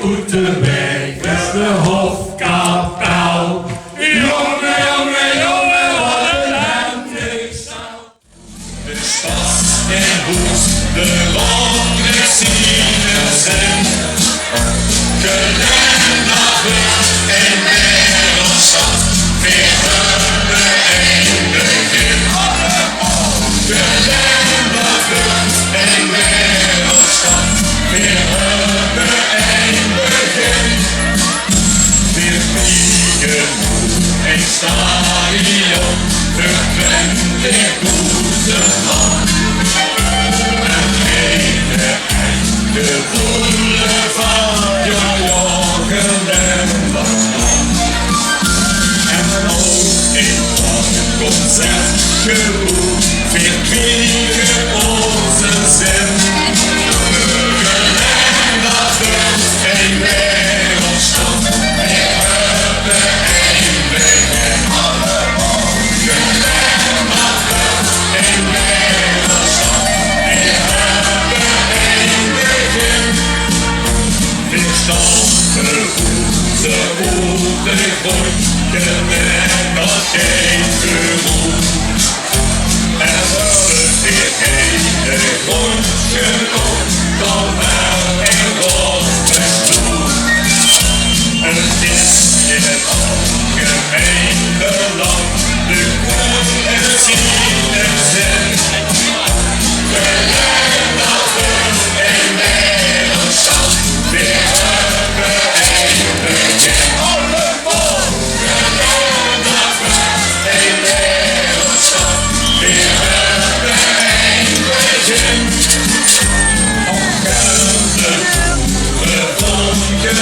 Oeterbeek is de hofkapel. Jongen, jongen, jongen, wat een hemdingstel. De stad en hoes, de landrechtzieners zijn. Gelendagen en wereldstad, weer hebben een begin. Gelendagen en wereldstad, weer hebben een begin. Weer vliegen een stadion, verklemd in goede man. En hele de voelen van Jochen Lemberman. En ook in dat concert geroep, weer klinken onze stem. Gelendagen en wereldstad, weer hebben een begin. Gelendagen en wereldstad, weer hebben een begin. Weer standgevoel, de voeten gooit, gemerkt dat geen gevoel. En het weer hele grondje op, dan wel en God het doel. Het is in het algemeen belang, de grond en zien en zin. Gelendagen en wereldstad, weer hebben een begin. Allemaal! Gelendagen en wereldstad, weer hebben een begin. Ongeldig, we vonken